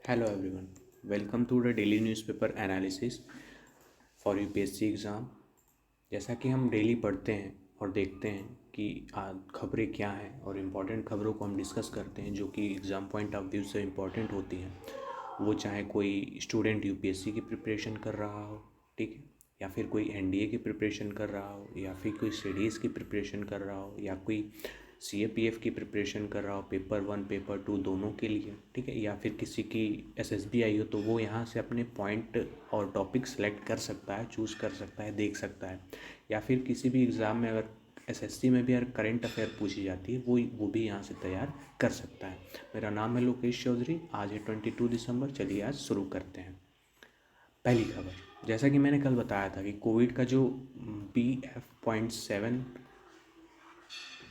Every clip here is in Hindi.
Hello everyone, welcome to the daily newspaper analysis for UPSC exam. जैसा कि हम डेली पढ़ते हैं और देखते हैं कि खबरें क्या हैं और इम्पॉर्टेंट खबरों को हम डिस्कस करते हैं जो कि एग्ज़ाम पॉइंट ऑफ व्यू से इम्पॉर्टेंट होती हैं। वो चाहे कोई स्टूडेंट यूपीएससी की प्रिपरेशन कर रहा हो, ठीक है, या फिर कोई एनडीए की प्रिपरेशन कर रहा हो, या फिर कोई सीडीएस की प्रिपरेशन कर रहा हो, या कोई सीएपीएफ की प्रिपरेशन कर रहा हो, पेपर 1 पेपर 2 दोनों के लिए, ठीक है, या फिर किसी की एसएसबी आई हो तो वो यहाँ से अपने पॉइंट और टॉपिक सेलेक्ट कर सकता है, चूज़ कर सकता है, देख सकता है। या फिर किसी भी एग्ज़ाम में अगर एसएससी में भी अगर करंट अफेयर पूछी जाती है वो भी यहाँ से तैयार कर सकता है। मेरा नाम है लोकेश चौधरी। आज है 22 दिसंबर। चलिए आज शुरू करते हैं। पहली खबर, जैसा कि मैंने कल बताया था कि कोविड का जो BF.7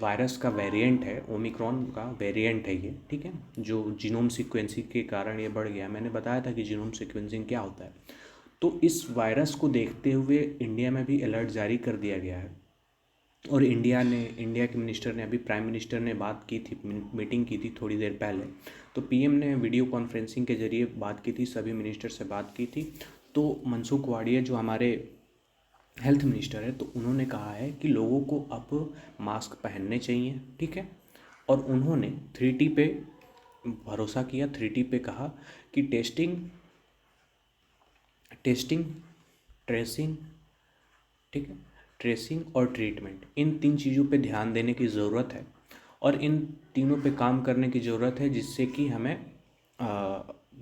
वायरस का वेरिएंट है, ओमिक्रॉन का वेरिएंट है ये, ठीक है, जो जीनोम सीक्वेंसिंग के कारण ये बढ़ गया। मैंने बताया था कि जीनोम सीक्वेंसिंग क्या होता है। तो इस वायरस को देखते हुए इंडिया में भी अलर्ट जारी कर दिया गया है और इंडिया के मिनिस्टर ने, अभी प्राइम मिनिस्टर ने बात की थी, मीटिंग की थी थोड़ी देर पहले। तो पीएम ने वीडियो कॉन्फ्रेंसिंग के जरिए बात की थी, सभी मिनिस्टर से बात की थी। तो मनसुख वाडिया जो हमारे हेल्थ मिनिस्टर है, तो उन्होंने कहा है कि लोगों को अब मास्क पहनने चाहिए, ठीक है। और उन्होंने 3T पे भरोसा किया, 3T पे कहा कि टेस्टिंग टेस्टिंग ट्रेसिंग, ठीक है, ट्रेसिंग और ट्रीटमेंट, इन 3 चीज़ों पे ध्यान देने की ज़रूरत है और इन तीनों पे काम करने की ज़रूरत है, जिससे कि हमें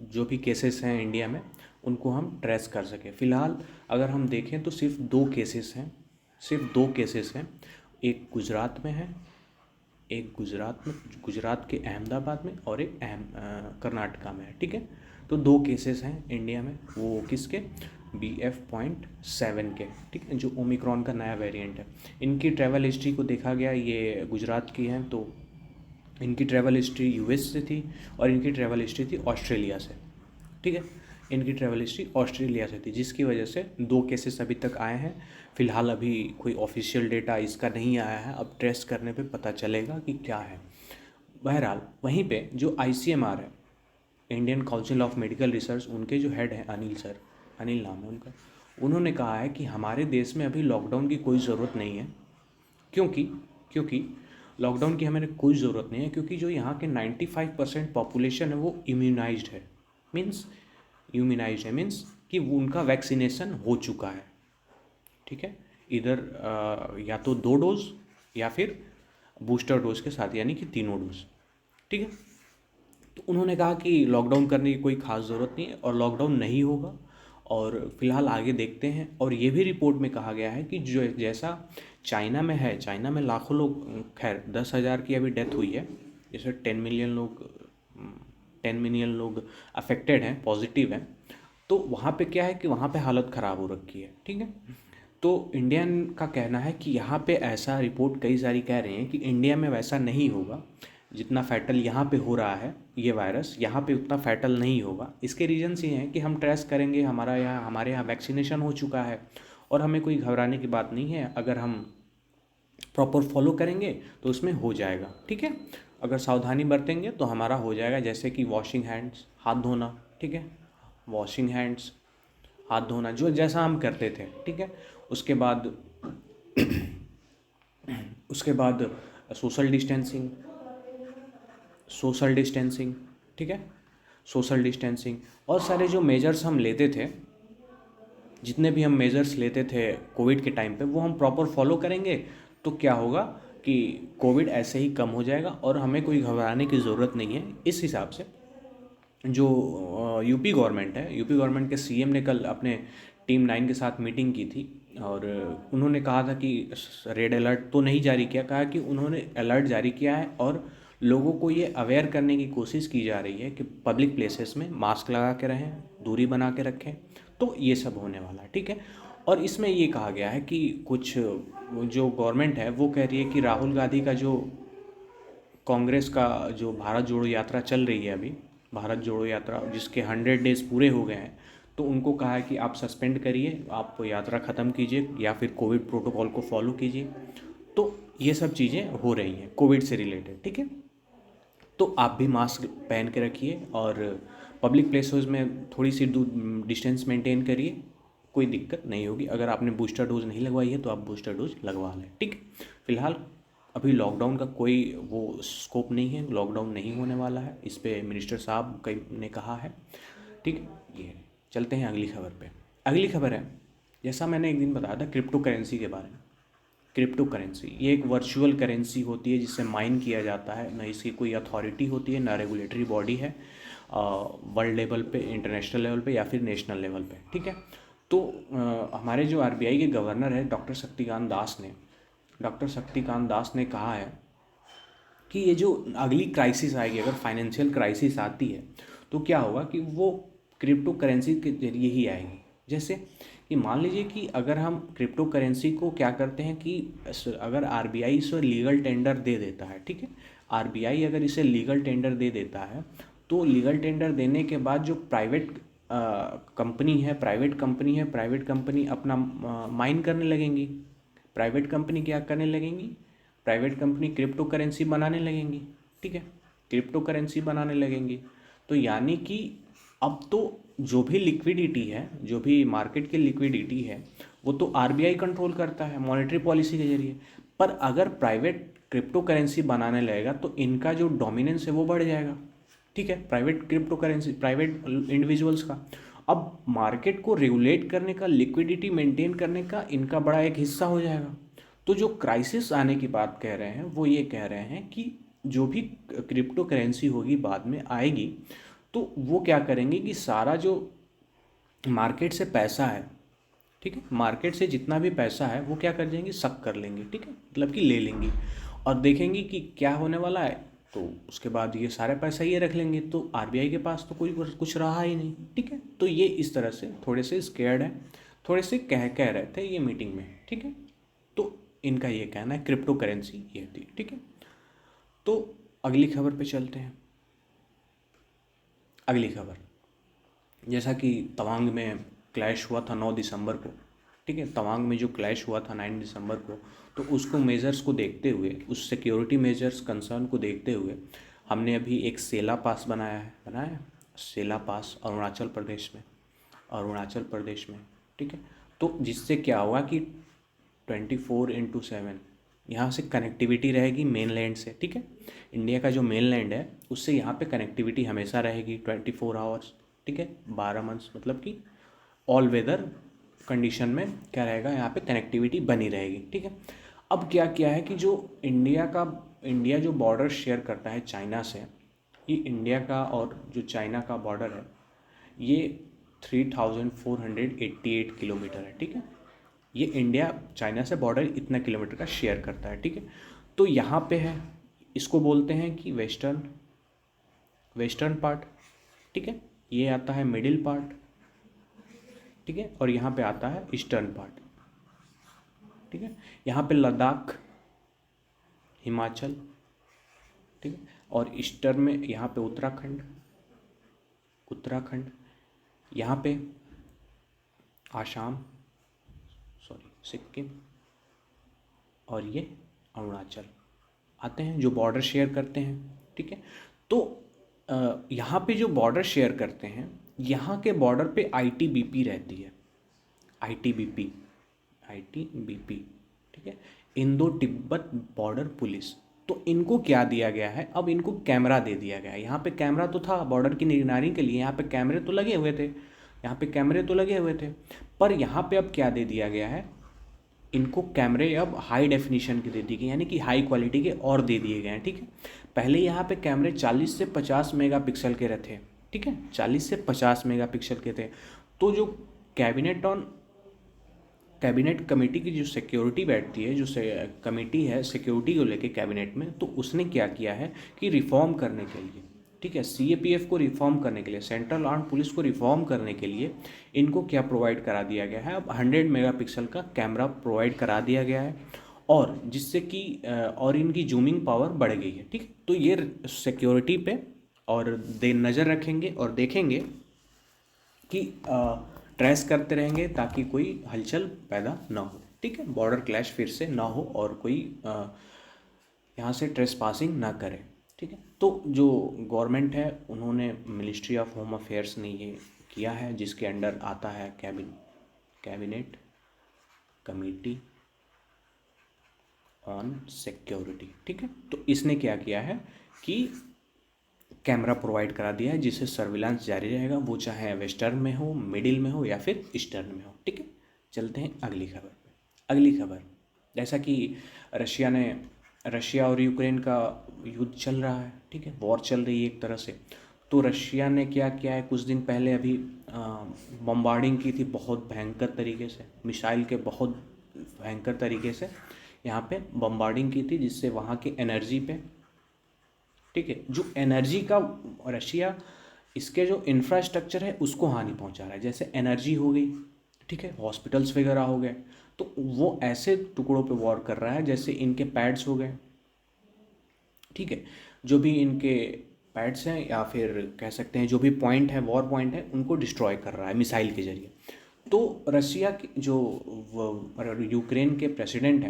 जो भी केसेस हैं इंडिया में उनको हम ट्रेस कर सकें। फ़िलहाल अगर हम देखें तो सिर्फ 2 केसेस हैं, सिर्फ 2 केसेस हैं। एक गुजरात में है, एक गुजरात के अहमदाबाद में, और एक कर्नाटका में है, ठीक है। तो 2 केसेस हैं इंडिया में, वो किसके, BF.7 के, ठीक है, जो ओमिक्रॉन का नया वेरिएंट है। इनकी ट्रैवल हिस्ट्री को देखा गया, ये गुजरात की हैं, तो इनकी ट्रैवल हिस्ट्री यूएस से थी और इनकी ट्रैवल हिस्ट्री थी ऑस्ट्रेलिया से, ठीक है। इनकी ट्रैवल हिस्ट्री ऑस्ट्रेलिया से थी, जिसकी वजह से 2 केसेस अभी तक आए हैं। फ़िलहाल अभी कोई ऑफिशियल डेटा इसका नहीं आया है, अब टेस्ट करने पे पता चलेगा कि क्या है। बहरहाल वहीं पे जो ICMR है, Indian council of medical research, उनके जो हेड हैं अनिल सर, अनिल नाम है उनका, उन्होंने कहा है कि हमारे देश में अभी लॉकडाउन की कोई ज़रूरत नहीं है। क्योंकि क्योंकि लॉकडाउन की हमें कोई ज़रूरत नहीं है, क्योंकि जो यहाँ के 95% पॉपुलेशन है वो इम्यूनाइज्ड है। मीन्स कि उनका वैक्सीनेशन हो चुका है, ठीक है, इधर या तो 2 डोज या फिर बूस्टर डोज के साथ, यानी कि तीनों डोज, ठीक है। तो उन्होंने कहा कि लॉकडाउन करने की कोई ख़ास ज़रूरत नहीं है और लॉकडाउन नहीं होगा, और फिलहाल आगे देखते हैं। और ये भी रिपोर्ट में कहा गया है कि जो जैसा चाइना में है, चाइना में लाखों लोग, खैर 10,000 की अभी डेथ हुई है, जैसे 10 मिलियन लोग अफेक्टेड हैं, पॉजिटिव हैं। तो वहाँ पे क्या है कि वहाँ पे हालत ख़राब हो रखी है, ठीक है। तो इंडियन का कहना है कि यहाँ पे ऐसा, रिपोर्ट कई सारी कह रही हैं कि इंडिया में वैसा नहीं होगा, जितना फैटल यहाँ पे हो रहा है ये वायरस, यहाँ पे उतना फैटल नहीं होगा। इसके रीजन्स ये हैं कि हम ट्रेस करेंगे, हमारे यहाँ वैक्सीनेशन हो चुका है और हमें कोई घबराने की बात नहीं है। अगर हम प्रॉपर फॉलो करेंगे तो उसमें हो जाएगा, ठीक है। अगर सावधानी बरतेंगे तो हमारा हो जाएगा, जैसे कि वॉशिंग हैंड्स, हाथ धोना, ठीक है, वॉशिंग हैंड्स, हाथ धोना, जो जैसा हम करते थे, ठीक है। उसके बाद उसके बाद सोशल डिस्टेंसिंग, ठीक है, सोशल डिस्टेंसिंग और सारे जो मेजर्स हम लेते थे, जितने भी हम मेजर्स लेते थे कोविड के टाइम पे, वो हम प्रॉपर फॉलो करेंगे तो क्या होगा कि कोविड ऐसे ही कम हो जाएगा और हमें कोई घबराने की ज़रूरत नहीं है। इस हिसाब से जो यूपी गवर्नमेंट है, यूपी गवर्नमेंट के सीएम ने कल अपने टीम 9 के साथ मीटिंग की थी और उन्होंने कहा था कि रेड अलर्ट तो नहीं जारी किया, कहा कि उन्होंने अलर्ट जारी किया है और लोगों को ये अवेयर करने की कोशिश की जा रही है कि पब्लिक प्लेसेस में मास्क लगा के रहें, दूरी बना के रखें। तो ये सब होने वाला है, ठीक है। और इसमें ये कहा गया है कि कुछ जो गवर्नमेंट है वो कह रही है कि राहुल गांधी का जो कांग्रेस का जो भारत जोड़ो यात्रा चल रही है अभी, भारत जोड़ो यात्रा जिसके 100 डेज़ पूरे हो गए हैं, तो उनको कहा है कि आप सस्पेंड करिए, आप यात्रा ख़त्म कीजिए या फिर कोविड प्रोटोकॉल को फॉलो कीजिए। तो ये सब चीज़ें हो रही हैं कोविड से रिलेटेड, ठीक है। तो आप भी मास्क पहन के रखिए और पब्लिक प्लेसेस में थोड़ी सी डिस्टेंस मेंटेन करिए, कोई दिक्कत नहीं होगी। अगर आपने बूस्टर डोज नहीं लगवाई है तो आप बूस्टर डोज लगवा लें, ठीक है। फिलहाल अभी लॉकडाउन का कोई वो स्कोप नहीं है, लॉकडाउन नहीं होने वाला है, इस पे मिनिस्टर साहब कई ने कहा है, ठीक है। ये चलते हैं अगली खबर पे। अगली खबर है, जैसा मैंने एक दिन बताया था क्रिप्टो करेंसी के बारे में। क्रिप्टो करेंसी ये एक वर्चुअल करेंसी होती है जिससे माइन किया जाता है, ना इसकी कोई अथॉरिटी होती है, ना रेगुलेटरी बॉडी है वर्ल्ड लेवल पे, इंटरनेशनल लेवल पे या फिर नेशनल लेवल पे, ठीक है। तो हमारे जो आरबीआई के गवर्नर है डॉक्टर शक्तिकांत दास ने कहा है कि ये जो अगली क्राइसिस आएगी, अगर फाइनेंशियल क्राइसिस आती है तो क्या होगा कि वो क्रिप्टो करेंसी के जरिए ही आएगी। जैसे कि मान लीजिए कि अगर हम क्रिप्टो करेंसी को क्या करते हैं कि अगर आरबीआई इसे लीगल टेंडर दे देता है, ठीक है, आरबीआई अगर इसे लीगल टेंडर दे देता है तो लीगल टेंडर देने के बाद जो प्राइवेट कंपनी अपना माइन करने लगेंगी। प्राइवेट कंपनी क्या करने लगेंगी? प्राइवेट कंपनी क्रिप्टो करेंसी बनाने लगेंगी, ठीक है, क्रिप्टो करेंसी बनाने लगेंगी। तो यानी कि अब तो जो भी लिक्विडिटी है, जो भी मार्केट की लिक्विडिटी है, वो तो आरबीआई कंट्रोल करता है मॉनेटरी पॉलिसी के जरिए। पर अगर प्राइवेट क्रिप्टो करेंसी बनाने लगेगा तो इनका जो डोमिनेंस है वो बढ़ जाएगा, ठीक है, private crypto currency, private individuals का। अब मार्केट को रेगुलेट करने का, लिक्विडिटी मेंटेन करने का इनका बड़ा एक हिस्सा हो जाएगा। तो जो क्राइसिस आने की बात कह रहे हैं वो ये कह रहे हैं कि जो भी क्रिप्टो करेंसी होगी बाद में आएगी तो वो क्या करेंगे कि सारा जो मार्केट से पैसा है, ठीक है, मार्केट से जितना भी पैसा है वो क्या कर देंगे, सक कर लेंगे, ठीक है, मतलब कि ले लेंगे और देखेंगे कि क्या होने वाला है। तो उसके बाद ये सारे पैसा ये रख लेंगे तो आरबीआई के पास तो कोई कुछ रहा ही नहीं, ठीक है। तो ये इस तरह से थोड़े से स्केर्ड है, थोड़े से कह रहे थे ये मीटिंग में, ठीक है। तो इनका ये कहना है क्रिप्टो करेंसी ये थी, ठीक है। तो अगली खबर पे चलते हैं। अगली खबर, जैसा कि तवांग में क्लैश हुआ था 9 दिसंबर को, ठीक है, तवांग में जो क्लैश हुआ था 9 दिसंबर को, तो उसको मेजर्स को देखते हुए, उस सिक्योरिटी मेजर्स कंसर्न को देखते हुए हमने अभी एक सेला पास बनाया है सेला पास अरुणाचल प्रदेश में, ठीक है। तो जिससे क्या होगा कि 24/7 यहाँ से कनेक्टिविटी रहेगी मेनलैंड से, ठीक है, इंडिया का जो मेनलैंड है उससे यहाँ पे कनेक्टिविटी हमेशा रहेगी 24 आवर्स, ठीक है, 12 मंथ्स, मतलब कि ऑल वेदर कंडीशन में क्या रहेगा, यहाँ पे कनेक्टिविटी बनी रहेगी, ठीक है। अब क्या किया है कि जो इंडिया जो बॉर्डर शेयर करता है चाइना से, ये इंडिया का और जो चाइना का बॉर्डर है ये 3488 किलोमीटर है, ठीक है। ये इंडिया चाइना से बॉर्डर इतना किलोमीटर का शेयर करता है, ठीक है। तो यहाँ पे है, इसको बोलते हैं कि वेस्टर्न पार्ट, ठीक है, ये आता है मिडिल पार्ट, ठीक है, और यहाँ पे आता है ईस्टर्न पार्ट, ठीक है। यहाँ पे लद्दाख, हिमाचल, ठीक है, और ईस्टर्न में यहाँ पे उत्तराखंड, यहाँ पे सिक्किम और ये अरुणाचल आते हैं जो बॉर्डर शेयर करते हैं, ठीक है। तो यहाँ पे जो बॉर्डर शेयर करते हैं, यहाँ के बॉर्डर पे आईटीबीपी रहती है, आईटीबीपी, ठीक है, इंडो तिब्बत बॉर्डर पुलिस। तो इनको क्या दिया गया है, अब इनको कैमरा दे दिया गया है। यहाँ पे कैमरा तो था बॉर्डर की निगरानी के लिए, यहाँ पे कैमरे तो लगे हुए थे, पर यहाँ पे अब क्या दे दिया गया है, इनको कैमरे अब हाई डेफिनेशन के दे दिए गए, यानी कि हाई क्वालिटी के और दे दिए गए हैं, ठीक है। पहले यहाँ पे कैमरे 40 से 50 मेगापिक्सल के रहते, ठीक है, 40 से 50 मेगापिक्सल के थे। तो जो कैबिनेट कमेटी की जो सिक्योरिटी बैठती है, जो कमेटी है सिक्योरिटी को लेके कैबिनेट में, तो उसने क्या किया है कि रिफॉर्म करने के लिए, ठीक है, सीएपीएफ को रिफॉर्म करने के लिए, सेंट्रल आर्म पुलिस को रिफॉर्म करने के लिए इनको क्या प्रोवाइड करा दिया गया है, अब 100 मेगापिक्सल का कैमरा प्रोवाइड करा दिया गया है, और जिससे कि और इनकी जूमिंग पावर बढ़ गई है, ठीक है। तो ये सिक्योरिटी पे और नज़र रखेंगे और देखेंगे कि ट्रेस करते रहेंगे ताकि कोई हलचल पैदा ना हो, ठीक है, बॉर्डर क्लैश फिर से ना हो और कोई यहाँ से ट्रेस पासिंग ना करे, ठीक है। तो जो गवर्नमेंट है उन्होंने मिनिस्ट्री ऑफ होम अफेयर्स ने ये किया है, जिसके अंडर आता है कैबिनेट कमेटी ऑन सिक्योरिटी। ठीक है। तो इसने क्या किया है कि कैमरा प्रोवाइड करा दिया है जिससे सर्विलांस जारी रहेगा, वो चाहे वेस्टर्न में हो, मिडिल में हो या फिर ईस्टर्न में हो। ठीक है। चलते हैं अगली खबर पे। अगली खबर, जैसा कि रशिया और यूक्रेन का युद्ध चल रहा है, ठीक है, वॉर चल रही है एक तरह से। तो रशिया ने क्या किया है, कुछ दिन पहले अभी बम्बार्डिंग की थी बहुत भयंकर तरीके से, मिसाइल के बहुत भयंकर तरीके से यहाँ पे बम्बार्डिंग की थी, जिससे वहाँ की एनर्जी पे, ठीक है, जो एनर्जी का रशिया इसके जो इंफ्रास्ट्रक्चर है उसको हानि पहुंचा रहा है, जैसे एनर्जी हो गई, ठीक है, हॉस्पिटल्स वगैरह हो गए। तो वो ऐसे टुकड़ों पे वॉर कर रहा है जैसे इनके पैड्स हो गए, ठीक है, जो भी इनके पैड्स हैं या फिर कह सकते हैं जो भी पॉइंट है, वॉर पॉइंट है, उनको डिस्ट्रॉय कर रहा है मिसाइल के जरिए। तो रशिया की जो यूक्रेन के प्रेसिडेंट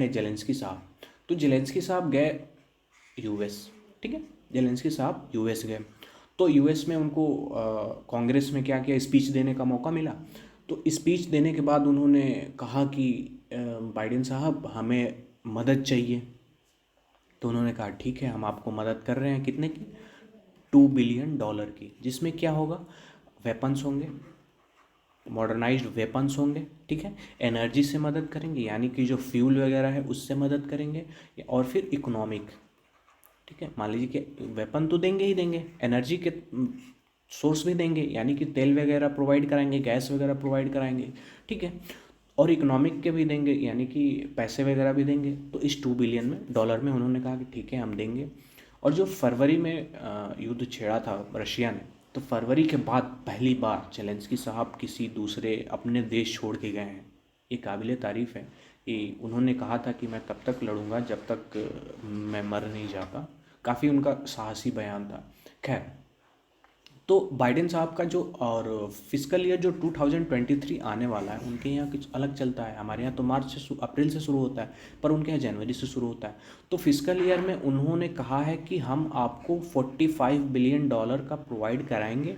है जेलेंस्की साहब, तो जेलेंस्की साहब गए यूएस, ठीक है, जेलेंस्की साहब यूएस गए। तो यूएस में उनको कांग्रेस में क्या किया, स्पीच देने का मौका मिला। तो स्पीच देने के बाद उन्होंने कहा कि बाइडेन साहब हमें मदद चाहिए। तो उन्होंने कहा ठीक है, हम आपको मदद कर रहे हैं, कितने की, $2 बिलियन की, जिसमें क्या होगा, वेपन्स होंगे, मॉडर्नाइज्ड वेपन्स होंगे, ठीक है, एनर्जी से मदद करेंगे यानी कि जो फ्यूल वगैरह है उससे मदद करेंगे, और फिर इकोनॉमिक, ठीक है, मान लीजिए कि वेपन तो देंगे ही देंगे, एनर्जी के सोर्स भी देंगे यानी कि तेल वगैरह प्रोवाइड कराएंगे, गैस वगैरह प्रोवाइड कराएंगे, ठीक है, और इकोनॉमिक के भी देंगे यानी कि पैसे वगैरह भी देंगे। तो इस $2 बिलियन में उन्होंने कहा कि ठीक है हम देंगे। और जो फरवरी में युद्ध छेड़ा था रशिया ने, तो फरवरी के बाद पहली बार जेलेंस्की साहब किसी दूसरे अपने देश छोड़ के गए हैं। ये काबिल तारीफ़ है कि उन्होंने कहा था कि मैं तब तक लड़ूंगा जब तक मैं मर नहीं जाता। काफ़ी उनका साहसी बयान था। खैर, तो बाइडेन साहब का जो और फिस्कल ईयर जो 2023 आने वाला है, उनके यहाँ कुछ अलग चलता है। हमारे यहाँ तो अप्रैल से शुरू होता है, पर उनके यहाँ जनवरी से शुरू होता है। तो फिस्कल ईयर में उन्होंने कहा है कि हम आपको $45 बिलियन का प्रोवाइड कराएंगे।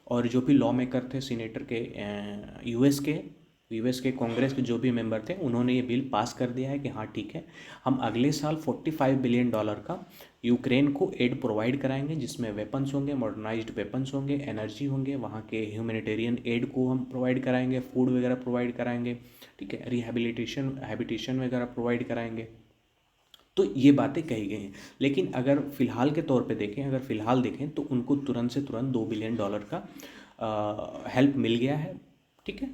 और जो भी लॉ मेकर थे, सीनेटर के, यूएस के कांग्रेस के जो भी मेंबर थे, उन्होंने ये बिल पास कर दिया है कि हाँ ठीक है, हम अगले साल $45 बिलियन का यूक्रेन को एड प्रोवाइड कराएंगे, जिसमें वेपन्स होंगे, मॉडर्नाइज्ड वेपन्स होंगे, एनर्जी होंगे, वहाँ के ह्यूमैनिटेरियन एड को हम प्रोवाइड कराएंगे, फूड वगैरह प्रोवाइड कराएंगे, ठीक है, हैबिटेशन वगैरह प्रोवाइड कराएंगे। तो ये बातें कही गई हैं। लेकिन अगर फ़िलहाल के तौर पे देखें, तो उनको तुरंत से तुरंत $2 बिलियन का हेल्प मिल गया है, ठीक है।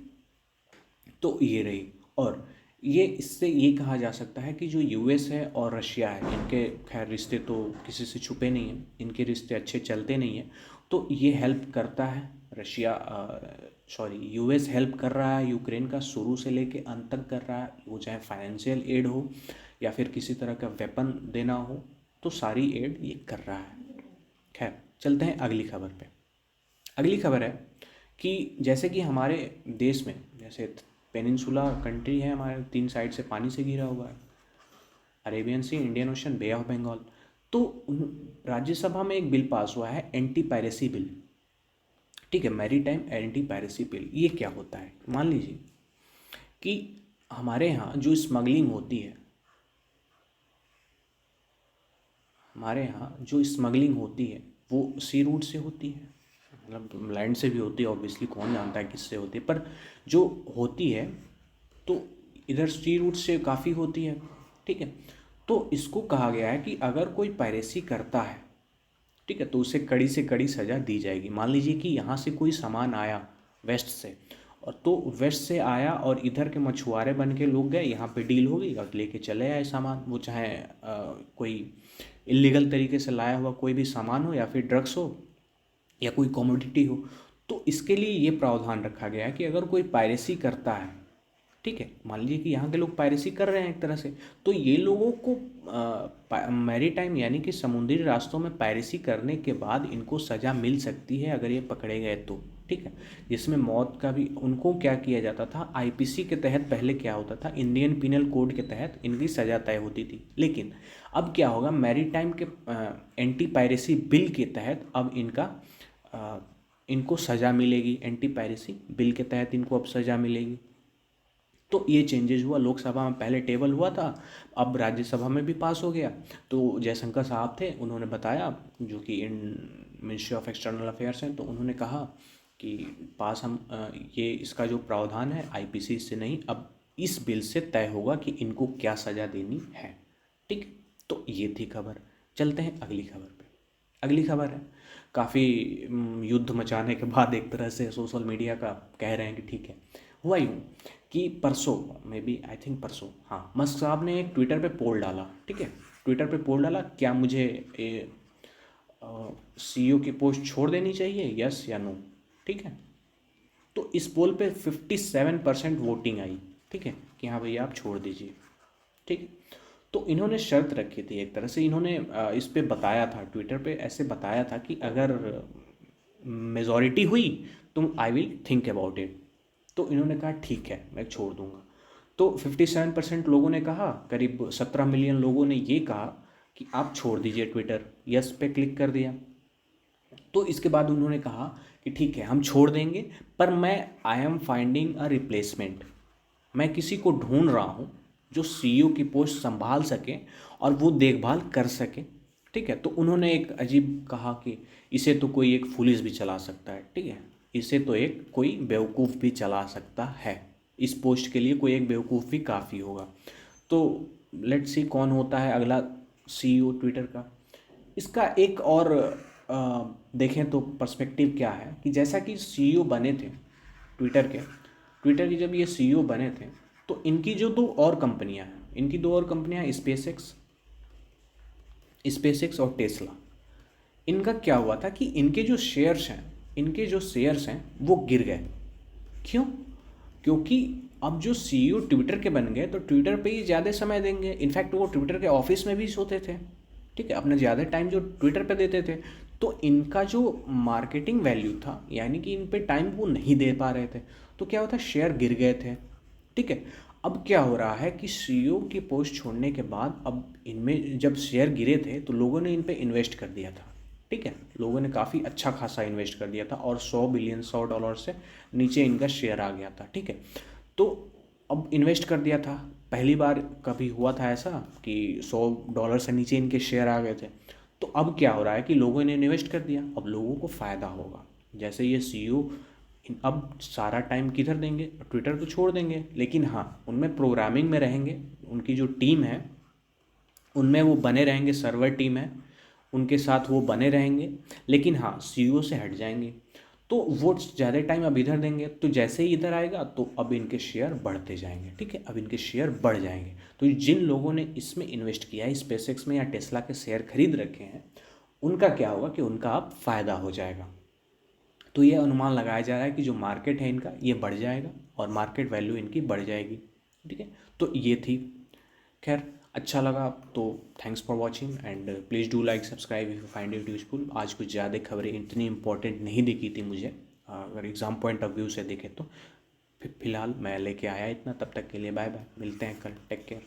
तो ये रही। और ये इससे ये कहा जा सकता है कि जो यूएस है और रशिया है, इनके खैर रिश्ते तो किसी से छुपे नहीं हैं, इनके रिश्ते अच्छे चलते नहीं हैं। तो ये हेल्प करता है, यूएस हेल्प कर रहा है यूक्रेन का, शुरू से लेके अंत तक कर रहा है, वो चाहे फाइनेंशियल एड हो या फिर किसी तरह का वेपन देना हो, तो सारी एड ये कर रहा है। खैर, चलते हैं अगली खबर पे। अगली खबर है कि जैसे कि हमारे देश में, जैसे पेनिनसुला कंट्री है हमारे, 3 साइड से पानी से घिरा हुआ है, Arabian sea, Indian ocean, bay of Bengal. तो राज्यसभा में एक बिल पास हुआ है, एंटी पायरेसी बिल, ठीक है, मैरीटाइम एंटी पायरेसी बिल। ये क्या होता है, मान लीजिए कि हमारे यहाँ जो स्मगलिंग होती है, वो सी रूट से होती है, मतलब लैंड से भी होती है, ऑब्वियसली कौन जानता है किससे होती है, पर जो होती है तो इधर सी रूट से काफ़ी होती है, ठीक है। तो इसको कहा गया है कि अगर कोई पायरेसी करता है, ठीक है, तो उसे कड़ी से कड़ी सज़ा दी जाएगी। मान लीजिए कि यहाँ से कोई सामान आया वेस्ट से, और तो वेस्ट से आया और इधर के मछुआरे बन के लोग गए, यहाँ पे डील हो गई और लेके चले आए सामान, वो चाहे कोई इलीगल तरीके से लाया हुआ कोई भी सामान हो या फिर ड्रग्स हो या कोई कमोडिटी हो। तो इसके लिए ये प्रावधान रखा गया है कि अगर कोई पायरेसी करता है, ठीक है, मान लीजिए कि यहाँ के लोग पायरेसी कर रहे हैं एक तरह से, तो ये लोगों को मैरीटाइम यानी कि समुद्री रास्तों में पायरेसी करने के बाद इनको सज़ा मिल सकती है अगर ये पकड़े गए तो, ठीक है, जिसमें मौत का भी उनको क्या किया जाता था, आईपीसी के तहत पहले क्या होता था, इंडियन पिनल कोड के तहत इनकी सज़ा तय होती थी। लेकिन अब क्या होगा, मैरीटाइम के एंटी पायरेसी बिल के तहत अब इनको सज़ा मिलेगी, एंटी पायरेसी बिल के तहत इनको अब सज़ा मिलेगी। तो ये चेंजेस हुआ, लोकसभा में पहले टेबल हुआ था, अब राज्यसभा में भी पास हो गया। तो जयशंकर साहब थे, उन्होंने बताया, जो कि मिनिस्ट्री ऑफ एक्सटर्नल अफेयर्स हैं, तो उन्होंने कहा कि पास हम ये इसका जो प्रावधान है आईपीसी से नहीं, अब इस बिल से तय होगा कि इनको क्या सज़ा देनी है। ठीक, तो ये थी खबर। चलते हैं अगली खबर पे। अगली खबर है काफ़ी युद्ध मचाने के बाद एक तरह से सोशल मीडिया का कह रहे हैं कि ठीक है, हुआ यूँ कि परसों, मे बी आई थिंक परसों, हाँ, मस्क साहब ने एक ट्विटर पे पोल डाला। ठीक है, ट्विटर पे पोल डाला, क्या मुझे सीईओ की पोस्ट छोड़ देनी चाहिए, यस या नो। ठीक है, तो इस पोल पे 57% वोटिंग आई। ठीक है, कि हाँ भैया आप छोड़ दीजिए। ठीक, तो इन्होंने शर्त रखी थी, एक तरह से इन्होंने इस पे बताया था, ट्विटर पे ऐसे बताया था कि अगर मेजॉरिटी हुई तो I will think about it. तो इन्होंने कहा ठीक है मैं छोड़ दूंगा। तो 57% लोगों ने कहा, करीब 17 मिलियन लोगों ने ये कहा कि आप छोड़ दीजिए ट्विटर, यस पे क्लिक कर दिया। तो इसके बाद उन्होंने कहा कि ठीक है हम छोड़ देंगे, पर मैं I am finding a replacement, मैं किसी को ढूंढ रहा हूँ जो सीईओ की पोस्ट संभाल सके और वो देखभाल कर सके। ठीक है, तो उन्होंने एक अजीब कहा कि इसे तो कोई एक पुलिस भी चला सकता है। ठीक है, इसे तो एक कोई बेवकूफ़ भी चला सकता है, इस पोस्ट के लिए कोई एक बेवकूफ़ भी काफ़ी होगा। तो लेट्स सी कौन होता है अगला सीईओ ट्विटर का। इसका एक और देखें तो पर्सपेक्टिव क्या है कि जैसा कि सीईओ बने थे ट्विटर के जब ये सीईओ बने थे, तो इनकी जो दो और कंपनियां हैं, इनकी दो और कंपनियां स्पेसएक्स और टेस्ला, इनका क्या हुआ था कि इनके जो शेयर्स हैं वो गिर गए। क्यों? क्योंकि अब जो सीईओ ट्विटर के बन गए तो ट्विटर पे ही ज़्यादा समय देंगे, इनफैक्ट वो ट्विटर के ऑफिस में भी सोते थे। ठीक है, अपना ज़्यादा टाइम जो ट्विटर पे देते थे, तो इनका जो मार्केटिंग वैल्यू था, यानी कि इन पे टाइम वो नहीं दे पा रहे थे, तो क्या होता, शेयर गिर गए थे। ठीक है, अब क्या हो रहा है कि सीईओ की पोस्ट छोड़ने के बाद अब इनमें जब शेयर गिरे थे तो लोगों ने इन पे इन्वेस्ट कर दिया था। ठीक है, लोगों ने काफ़ी अच्छा खासा इन्वेस्ट कर दिया था और $100 से नीचे इनका शेयर आ गया था। ठीक है, तो अब इन्वेस्ट कर दिया था, पहली बार कभी हुआ था ऐसा कि $100 से नीचे इनके शेयर आ गए थे। तो अब क्या हो रहा है कि लोगों ने इन्वेस्ट कर दिया, अब लोगों को फ़ायदा होगा। जैसे ये सीईओ अब सारा टाइम किधर देंगे, ट्विटर तो छोड़ देंगे, लेकिन हाँ उनमें प्रोग्रामिंग में रहेंगे, उनकी जो टीम है उनमें वो बने रहेंगे, सर्वर टीम है उनके साथ वो बने रहेंगे, लेकिन हाँ सीईओ से हट जाएंगे। तो वो ज़्यादा टाइम अब इधर देंगे, तो जैसे ही इधर आएगा तो अब इनके शेयर बढ़ते जाएंगे। ठीक है, अब इनके शेयर बढ़ जाएंगे। तो जिन लोगों ने इसमें इन्वेस्ट किया है, स्पेसएक्स में या टेस्ला के शेयर खरीद रखे हैं, उनका क्या होगा कि उनका अब फ़ायदा हो जाएगा। तो ये अनुमान लगाया जा रहा है कि जो मार्केट है इनका ये बढ़ जाएगा और मार्केट वैल्यू इनकी बढ़ जाएगी। ठीक है, तो ये थी। खैर अच्छा लगा तो thanks for watching and please do like subscribe if you find it useful. आज कुछ ज़्यादा खबरें इतनी इंपॉर्टेंट नहीं दिखी थी मुझे, अगर एग्ज़ाम पॉइंट ऑफ व्यू से देखें तो। फिलहाल मैं लेके आया इतना, तब तक के लिए बाय बाय, मिलते हैं कल, टेक केयर।